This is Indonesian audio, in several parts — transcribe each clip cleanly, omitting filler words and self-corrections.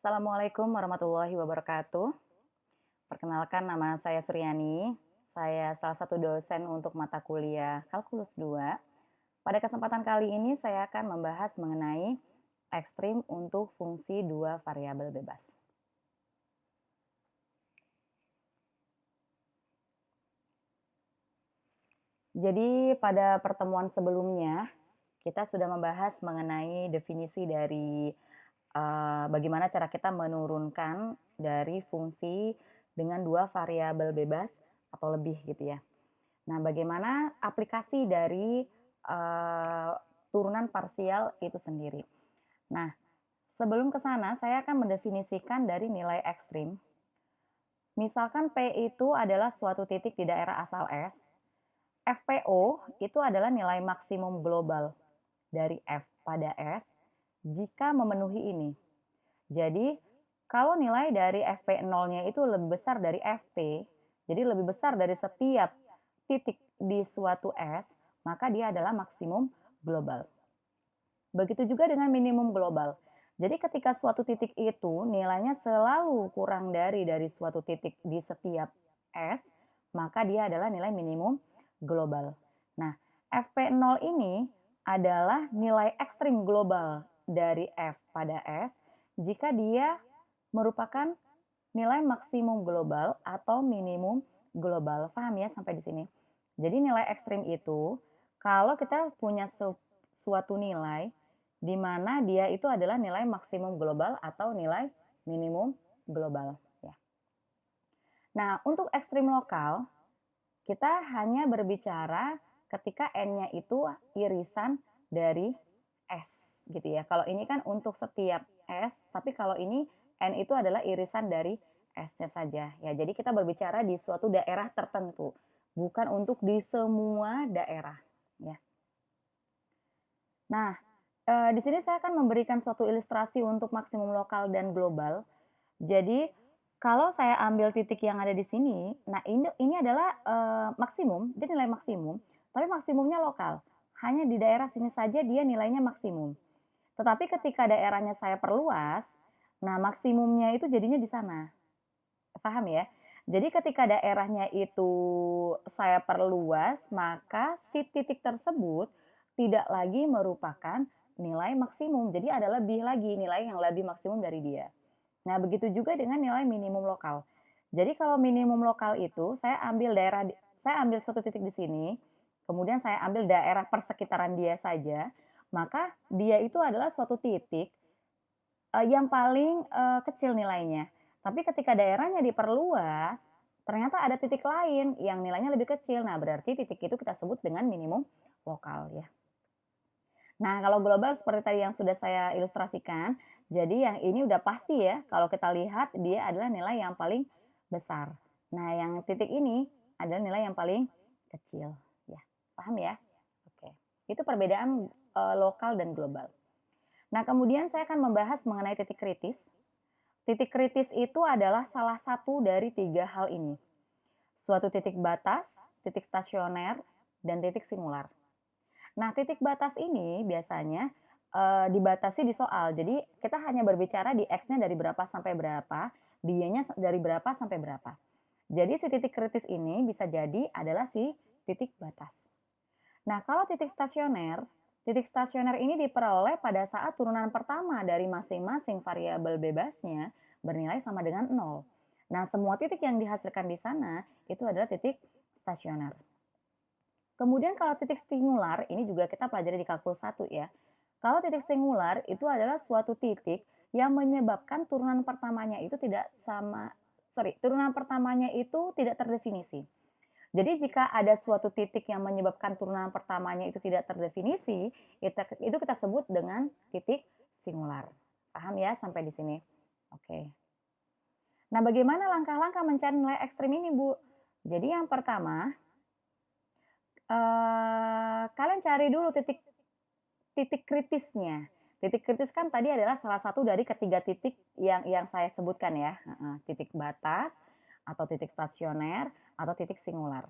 Assalamualaikum warahmatullahi wabarakatuh. Perkenalkan nama saya Suryani. Saya salah satu dosen untuk mata kuliah Kalkulus 2. Pada kesempatan kali ini saya akan membahas mengenai ekstrim untuk fungsi dua variabel bebas. Jadi pada pertemuan sebelumnya kita sudah membahas mengenai definisi dari bagaimana cara kita menurunkan dari fungsi dengan dua variabel bebas atau lebih gitu ya. Nah, bagaimana aplikasi dari turunan parsial itu sendiri. Nah, sebelum ke sana saya akan mendefinisikan dari nilai ekstrim. Misalkan P itu adalah suatu titik di daerah asal S, FPO itu adalah nilai maksimum global dari F pada S jika memenuhi ini. Jadi, kalau nilai dari FP0-nya itu lebih besar dari FP, jadi lebih besar dari setiap titik di suatu S, maka dia adalah maksimum global. Begitu juga dengan minimum global. Jadi ketika suatu titik itu nilainya selalu kurang dari suatu titik di setiap S, maka dia adalah nilai minimum global. Nah, FP0 ini adalah nilai ekstrim global dari F pada S jika dia merupakan nilai maksimum global atau minimum global. Paham ya sampai di sini? Jadi nilai ekstrim itu kalau kita punya suatu nilai di mana dia itu adalah nilai maksimum global atau nilai minimum global ya. Nah, untuk ekstrim lokal kita hanya berbicara ketika n-nya itu irisan dari S gitu ya. Kalau ini kan untuk setiap S, tapi kalau ini n itu adalah irisan dari S-nya saja ya. Jadi kita berbicara di suatu daerah tertentu, bukan untuk di semua daerah ya. Nah, di sini saya akan memberikan suatu ilustrasi untuk maksimum lokal dan global. Jadi, kalau saya ambil titik yang ada di sini, nah ini adalah, maksimum, dia nilai maksimum, tapi maksimumnya lokal. Hanya di daerah sini saja dia nilainya maksimum. Tetapi ketika daerahnya saya perluas, nah maksimumnya itu jadinya di sana. Paham ya? Jadi ketika daerahnya itu saya perluas, maka si titik tersebut tidak lagi merupakan nilai maksimum. Jadi ada lebih lagi nilai yang lebih maksimum dari dia. Nah, begitu juga dengan nilai minimum lokal. Jadi kalau minimum lokal itu saya ambil suatu titik di sini, kemudian saya ambil daerah persekitaran dia saja, maka dia itu adalah suatu titik yang paling, kecil nilainya. Tapi ketika daerahnya diperluas, ternyata ada titik lain yang nilainya lebih kecil. Nah, berarti titik itu kita sebut dengan minimum lokal ya. Nah, kalau global seperti tadi yang sudah saya ilustrasikan, jadi yang ini udah pasti ya, kalau kita lihat dia adalah nilai yang paling besar. Nah, yang titik ini adalah nilai yang paling kecil ya. Paham ya? Oke. Itu perbedaan, lokal dan global. Nah, kemudian saya akan membahas mengenai titik kritis. Titik kritis itu adalah salah satu dari tiga hal ini. Suatu titik batas, titik stasioner, dan titik singular. Nah, titik batas ini biasanya dibatasi di soal. Jadi kita hanya berbicara di X-nya dari berapa sampai berapa, Y-nya dari berapa sampai berapa. Jadi si titik kritis ini bisa jadi adalah si titik batas. Nah, kalau titik stasioner ini diperoleh pada saat turunan pertama dari masing-masing variabel bebasnya bernilai sama dengan 0. Nah, semua titik yang dihasilkan di sana itu adalah titik stasioner. Kemudian kalau titik singular, ini juga kita pelajari di kalkulus 1 ya. Kalau titik singular itu adalah suatu titik yang menyebabkan turunan pertamanya itu turunan pertamanya itu tidak terdefinisi. Jadi jika ada suatu titik yang menyebabkan turunan pertamanya itu tidak terdefinisi, itu kita sebut dengan titik singular. Paham ya sampai di sini? Oke. Nah, bagaimana langkah-langkah mencari nilai ekstrim ini, Bu? Jadi yang pertama, kalian cari dulu titik kritisnya. Titik kritis kan tadi adalah salah satu dari ketiga titik yang saya sebutkan ya, titik batas, atau titik stasioner, atau titik singular.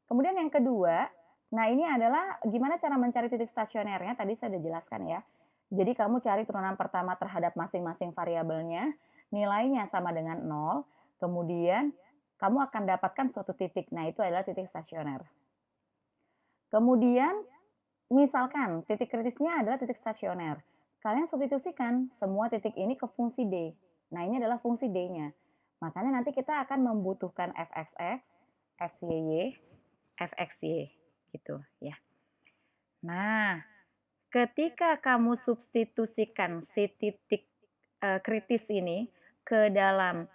Kemudian yang kedua, nah ini adalah gimana cara mencari titik stasionernya, tadi saya sudah jelaskan ya. Jadi kamu cari turunan pertama terhadap masing-masing variabelnya, nilainya sama dengan 0, kemudian kamu akan dapatkan suatu titik. Nah, itu adalah titik stasioner. Kemudian, misalkan titik kritisnya adalah titik stasioner. Kalian substitusikan semua titik ini ke fungsi D. Nah, ini adalah fungsi D-nya. Makanya nanti kita akan membutuhkan fxx, fyy, fxy gitu ya. Nah, ketika kamu substitusikan si titik kritis ini ke dalam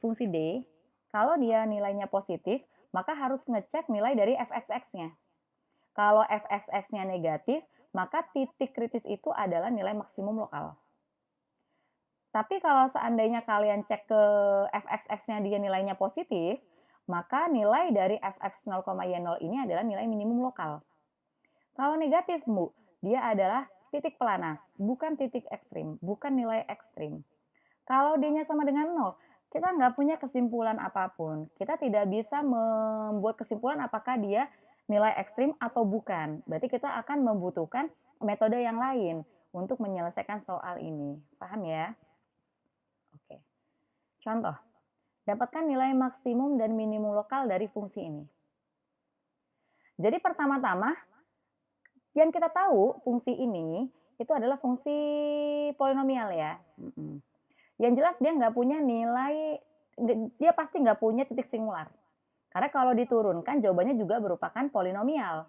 fungsi D, kalau dia nilainya positif, maka harus ngecek nilai dari fxx-nya. Kalau fxx-nya negatif, maka titik kritis itu adalah nilai maksimum lokal. Tapi kalau seandainya kalian cek ke fxx-nya dia nilainya positif, maka nilai dari fx 0,y0 ini adalah nilai minimum lokal. Kalau negatif, Bu, dia adalah titik pelana, bukan titik ekstrim, bukan nilai ekstrim. Kalau D-nya sama dengan 0, kita nggak punya kesimpulan apapun. Kita tidak bisa membuat kesimpulan apakah dia nilai ekstrim atau bukan. Berarti kita akan membutuhkan metode yang lain untuk menyelesaikan soal ini. Paham ya? Oke. Contoh, dapatkan nilai maksimum dan minimum lokal dari fungsi ini. Jadi pertama-tama, yang kita tahu fungsi ini itu adalah fungsi polinomial ya. Yang jelas dia nggak punya nilai, dia pasti nggak punya titik singular. Karena kalau diturunkan jawabannya juga merupakan polinomial.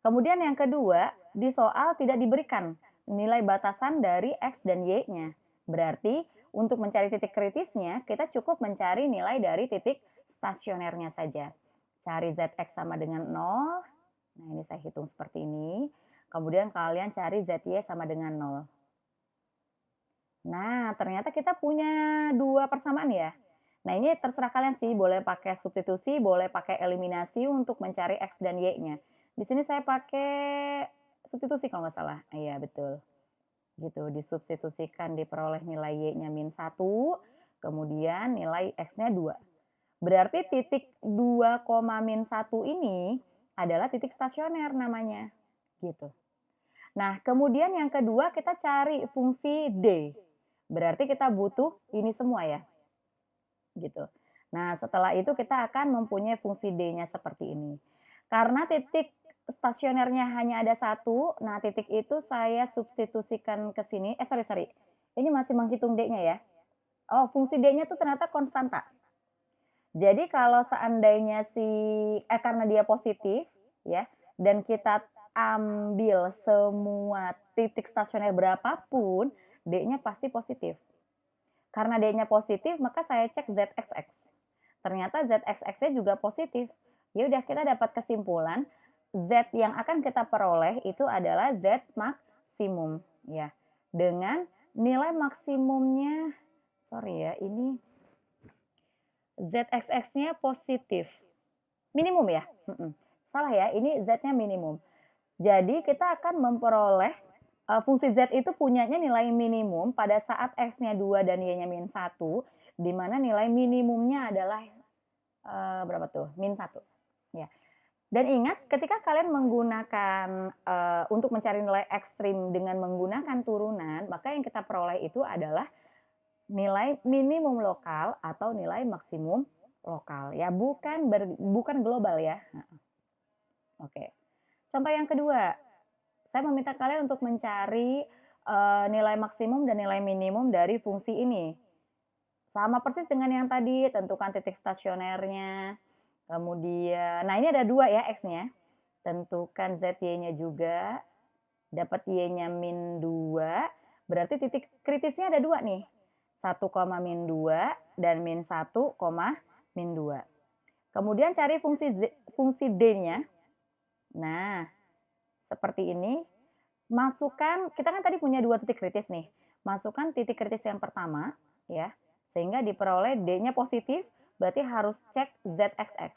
Kemudian yang kedua, di soal tidak diberikan nilai batasan dari X dan Y-nya. Berarti untuk mencari titik kritisnya, kita cukup mencari nilai dari titik stasionernya saja. Cari ZX sama dengan 0. Nah, ini saya hitung seperti ini. Kemudian kalian cari ZY sama dengan 0. Nah, ternyata kita punya dua persamaan ya. Nah, ini terserah kalian sih, boleh pakai substitusi, boleh pakai eliminasi untuk mencari X dan Y-nya. Di sini saya pakai substitusi kalau nggak salah. Iya, betul. Gitu, disubstitusikan diperoleh nilai Y-nya min 1, kemudian nilai X-nya 2. Berarti titik 2, min 1 ini adalah titik stasioner namanya. Gitu. Nah, kemudian yang kedua kita cari fungsi D. Berarti kita butuh ini semua ya. Gitu. Nah, setelah itu kita akan mempunyai fungsi D-nya seperti ini. Karena titik stasionernya hanya ada satu, nah titik itu saya substitusikan ke sini. Sorry. Ini masih menghitung D-nya ya. Oh, fungsi D-nya tuh ternyata konstanta. Jadi kalau seandainya karena dia positif ya, dan kita ambil semua titik stasioner berapapun, D-nya pasti positif. Karena D-nya positif, maka saya cek ZXX. Ternyata ZXX-nya juga positif. Ya udah, kita dapat kesimpulan Z yang akan kita peroleh itu adalah Z maksimum ya. Dengan nilai maksimumnya, sorry ya, ini ZXX-nya positif. Minimum ya? Salah ya, ini Z-nya minimum. Jadi kita akan memperoleh fungsi Z itu punyanya nilai minimum pada saat X-nya 2 dan Y-nya min 1, di mana nilai minimumnya adalah berapa tuh? Min 1. Ya. Dan ingat, ketika kalian menggunakan untuk mencari nilai ekstrim dengan menggunakan turunan, maka yang kita peroleh itu adalah nilai minimum lokal atau nilai maksimum lokal ya, bukan global ya. Oke. Contoh yang kedua, saya meminta kalian untuk mencari nilai maksimum dan nilai minimum dari fungsi ini. Sama persis dengan yang tadi, tentukan titik stasionernya. Kemudian, nah ini ada dua ya X-nya. Tentukan ZY-nya juga. Dapat Y-nya min 2. Berarti titik kritisnya ada dua nih. 1, min 2 dan min 1, min 2. Kemudian cari fungsi D-nya. Nah, seperti ini. Masukkan, kita kan tadi punya dua titik kritis nih. Masukkan titik kritis yang pertama ya. Sehingga diperoleh D-nya positif, berarti harus cek ZXX.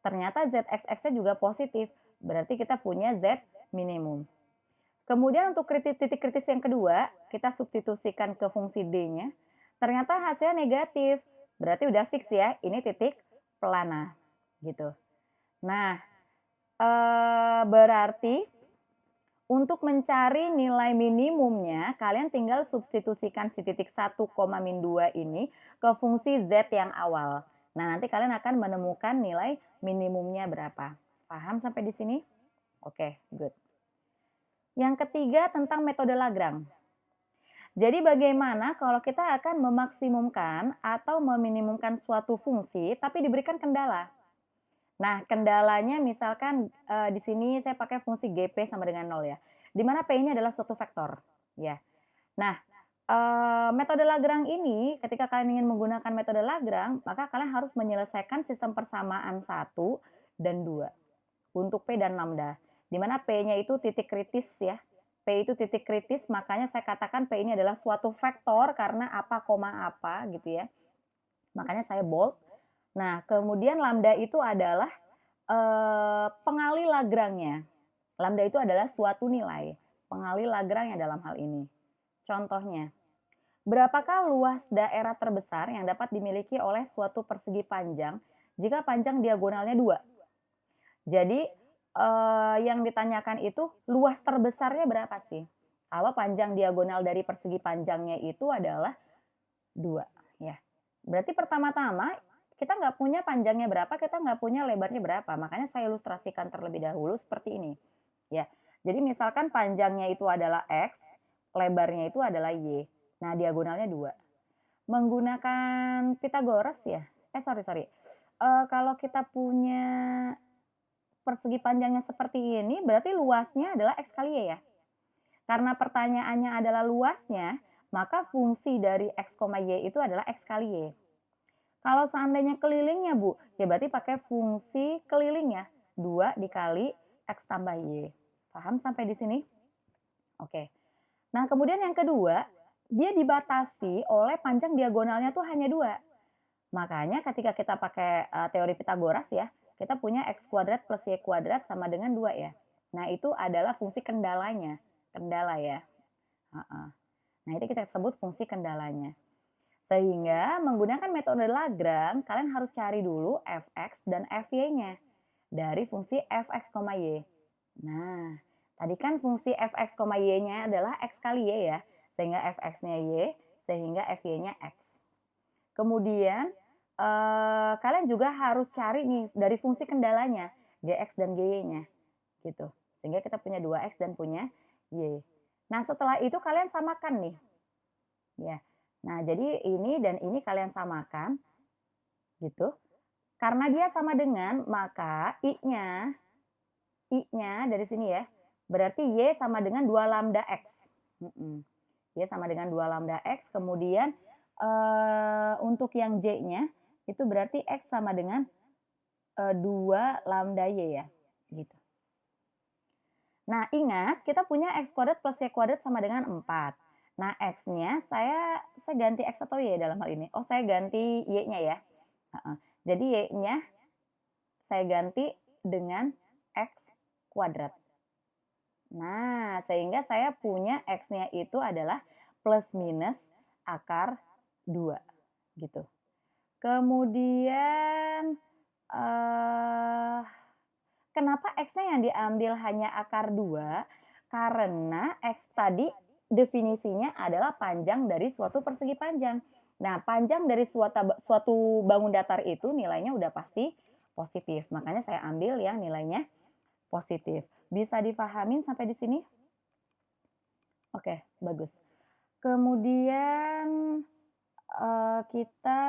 Ternyata ZXX-nya juga positif, berarti kita punya Z minimum. Kemudian untuk titik kritis yang kedua, kita substitusikan ke fungsi D-nya. Ternyata hasilnya negatif, berarti udah fix ya, ini titik pelana. Gitu. Nah, berarti Untuk mencari nilai minimumnya, kalian tinggal substitusikan si titik 1,-2 ini ke fungsi Z yang awal. Nah, nanti kalian akan menemukan nilai minimumnya berapa. Paham sampai di sini? Oke, good. Yang ketiga tentang metode Lagrange. Jadi bagaimana kalau kita akan memaksimumkan atau meminimumkan suatu fungsi tapi diberikan kendala. Nah, kendalanya misalkan, di sini saya pakai fungsi GP sama dengan 0 ya, di mana P ini adalah suatu vektor, ya. Nah, metode Lagrange ini ketika kalian ingin menggunakan metode Lagrange, maka kalian harus menyelesaikan sistem persamaan 1 dan 2 untuk P dan lambda, di mana P-nya itu titik kritis ya. P itu titik kritis, makanya saya katakan P ini adalah suatu vektor karena apa, koma apa gitu ya. Makanya saya bold. Nah, kemudian lambda itu adalah pengali Lagrange-nya. Lambda itu adalah suatu nilai, pengali Lagrange dalam hal ini. Contohnya, berapakah luas daerah terbesar yang dapat dimiliki oleh suatu persegi panjang jika panjang diagonalnya 2? Jadi, yang ditanyakan itu luas terbesarnya berapa sih? Kalau panjang diagonal dari persegi panjangnya itu adalah 2, ya. Berarti pertama-tama kita nggak punya panjangnya berapa, kita nggak punya lebarnya berapa. Makanya saya ilustrasikan terlebih dahulu seperti ini. Ya, jadi misalkan panjangnya itu adalah X, lebarnya itu adalah Y. Nah, diagonalnya 2. Menggunakan Pythagoras ya? Sorry. Kalau kita punya persegi panjangnya seperti ini, berarti luasnya adalah X kali Y ya? Karena pertanyaannya adalah luasnya, maka fungsi dari X, Y itu adalah X kali Y. Kalau seandainya kelilingnya Bu, ya berarti pakai fungsi keliling ya, 2 dikali X tambah Y. Paham sampai di sini? Oke. Nah, kemudian yang kedua, dia dibatasi oleh panjang diagonalnya tuh hanya 2. Makanya ketika kita pakai teori Pythagoras ya, kita punya X kuadrat plus Y kuadrat sama dengan 2 ya. Nah, itu adalah fungsi kendalanya. Kendala ya. Nah, itu kita sebut fungsi kendalanya. Sehingga menggunakan metode Lagrange, kalian harus cari dulu fx dan fy-nya dari fungsi fx, y. Nah, tadi kan fungsi fx, y-nya adalah x kali y ya, sehingga fx-nya y, sehingga fy-nya x. Kemudian, kalian juga harus cari nih dari fungsi kendalanya, gx dan gy-nya, gitu. Sehingga kita punya 2x dan punya y. Nah, setelah itu kalian samakan nih. Ya. Nah, jadi ini dan ini kalian samakan, gitu. Karena dia sama dengan, maka I-nya dari sini ya, berarti Y sama dengan 2 lambda X. Y sama dengan 2 lambda X, kemudian untuk yang J-nya, itu berarti X sama dengan 2 lambda Y ya, gitu. Nah, ingat kita punya X kuadrat plus Y kuadrat sama dengan 4. Nah, X-nya saya ganti X atau Y dalam hal ini? Oh, saya ganti Y-nya ya. Jadi Y-nya saya ganti dengan X kuadrat. Nah, sehingga saya punya X-nya itu adalah plus minus akar 2. Gitu. Kemudian, kenapa X-nya yang diambil hanya akar 2? Karena X tadi definisinya adalah panjang dari suatu persegi panjang. Nah, panjang dari suatu bangun datar itu nilainya udah pasti positif. Makanya saya ambil yang nilainya positif. Bisa dipahamin sampai di sini? Oke, bagus. Kemudian kita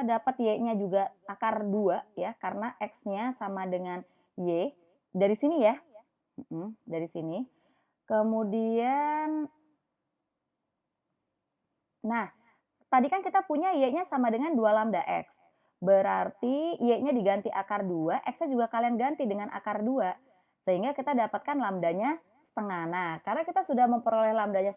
dapat Y-nya juga akar 2 ya, karena X-nya sama dengan Y. Dari sini ya. Dari sini. Kemudian, nah, tadi kan kita punya Y-nya sama dengan 2 lambda X. Berarti Y-nya diganti akar 2, X-nya juga kalian ganti dengan akar 2. Sehingga kita dapatkan lambdanya setengah. Nah, karena kita sudah memperoleh lambdanya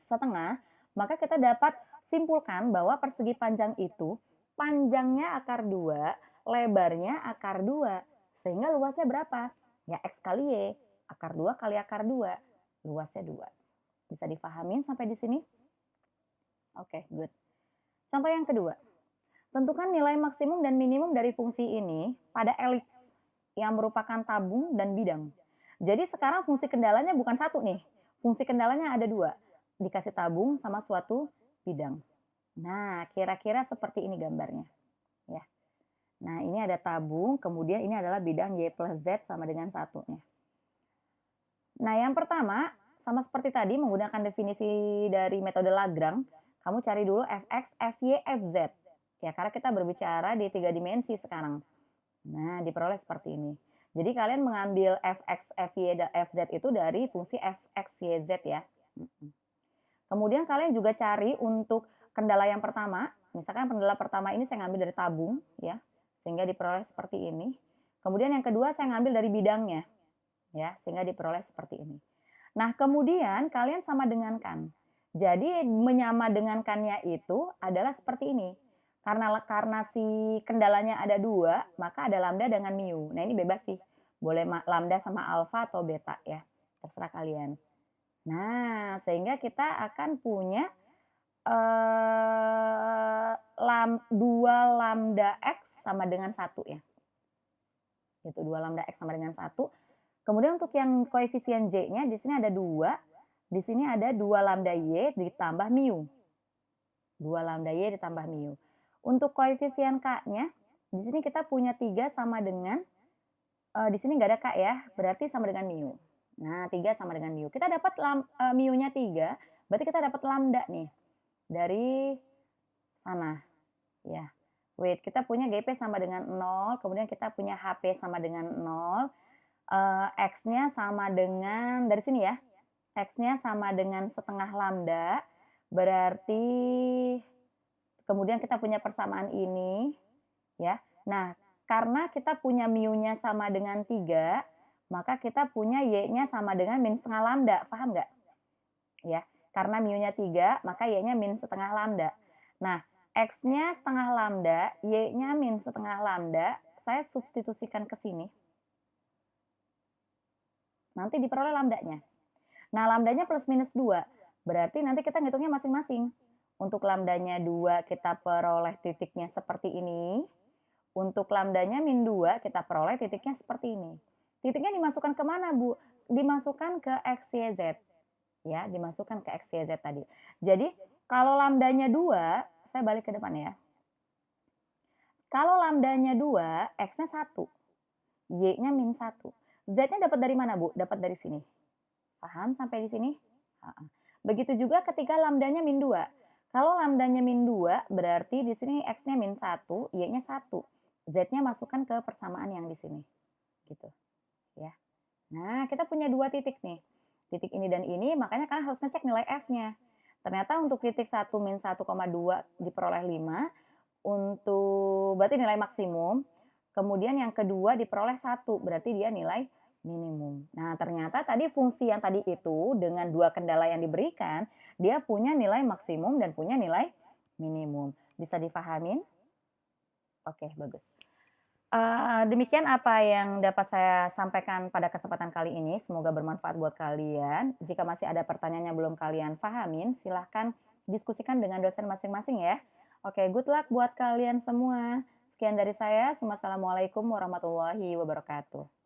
setengah, maka kita dapat simpulkan bahwa persegi panjang itu panjangnya akar 2, lebarnya akar 2. Sehingga luasnya berapa? Ya X kali Y, akar 2 kali akar 2, luasnya 2. Bisa dipahamin sampai di sini? Oke, good. Contoh yang kedua. Tentukan nilai maksimum dan minimum dari fungsi ini pada elips yang merupakan tabung dan bidang. Jadi sekarang fungsi kendalanya bukan satu nih, fungsi kendalanya ada dua, dikasih tabung sama suatu bidang. Nah, kira-kira seperti ini gambarnya, ya. Nah, ini ada tabung, kemudian ini adalah bidang Y plus Z sama dengan satunya. Nah, yang pertama, sama seperti tadi menggunakan definisi dari metode Lagrange, kamu cari dulu Fx, Fy, Fz. Ya, karena kita berbicara di 3 dimensi sekarang. Nah, diperoleh seperti ini. Jadi kalian mengambil Fx, Fy, dan Fz itu dari fungsi Fx, Y, Z ya. Kemudian kalian juga cari untuk kendala yang pertama. Misalkan kendala pertama ini saya ngambil dari tabung ya, sehingga diperoleh seperti ini. Kemudian yang kedua saya ngambil dari bidangnya ya, sehingga diperoleh seperti ini. Nah, kemudian kalian sama dengankan. Jadi menyama dengankannya itu adalah seperti ini. Karena si kendalanya ada dua, maka ada lambda dengan mu. Nah, ini bebas sih. Boleh lambda sama alfa atau beta ya. Terserah kalian. Nah, sehingga kita akan punya 2 lambda X sama dengan 1 ya. Itu 2 lambda X sama dengan 1. Kemudian untuk yang koefisien Y-nya di sini ada 2, di sini ada 2 lambda Y ditambah mu. 2 lambda Y ditambah mu. Untuk koefisien K-nya, di sini kita punya 3 sama dengan, di sini nggak ada K ya, berarti sama dengan mu. Nah, 3 sama dengan mu. Kita dapat mu-nya 3, berarti kita dapat lambda nih, dari sana. Ya, wait, kita punya GP sama dengan 0, kemudian kita punya HP sama dengan 0, X-nya sama dengan, dari sini ya, X-nya sama dengan setengah lambda, berarti kemudian kita punya persamaan ini, ya. Nah, karena kita punya mu-nya sama dengan 3, maka kita punya Y-nya sama dengan min setengah lambda, paham nggak? Ya, karena mu-nya 3, maka Y-nya min setengah lambda. Nah, X-nya setengah lambda, Y-nya min setengah lambda, saya substitusikan ke sini. Nanti diperoleh lambdanya. Nah, lambdanya plus minus 2. Berarti nanti kita ngitungnya masing-masing. Untuk lambdanya 2 kita peroleh titiknya seperti ini. Untuk lambdanya min 2 kita peroleh titiknya seperti ini. Titiknya dimasukkan ke mana, Bu? Dimasukkan ke X, Y, Z. Ya, dimasukkan ke X, Y, Z tadi. Jadi, kalau lambdanya 2, saya balik ke depan ya. Kalau lambdanya 2, X-nya 1. Y-nya min 1. Z-nya dapat dari mana, Bu? Dapat dari sini. Paham sampai di sini? Begitu juga ketika lambdanya min 2. Kalau lambdanya min 2, berarti di sini X-nya min 1, Y-nya 1. Z-nya masukkan ke persamaan yang di sini. Gitu. Ya. Nah, kita punya 2 titik nih. Titik ini dan ini, makanya kalian harus ngecek nilai F-nya. Ternyata untuk titik 1 min 1,2 diperoleh 5. Untuk, berarti nilai maksimum. Kemudian yang kedua diperoleh 1, berarti dia nilai minimum. Nah, ternyata tadi fungsi yang tadi itu dengan 2 kendala yang diberikan, dia punya nilai maksimum dan punya nilai minimum. Bisa dipahamin? Oke, bagus. Demikian apa yang dapat saya sampaikan pada kesempatan kali ini. Semoga bermanfaat buat kalian. Jika masih ada pertanyaan yang belum kalian pahamin, silahkan diskusikan dengan dosen masing-masing ya. Oke, good luck buat kalian semua. Sekian dari saya. Wassalamualaikum warahmatullahi wabarakatuh.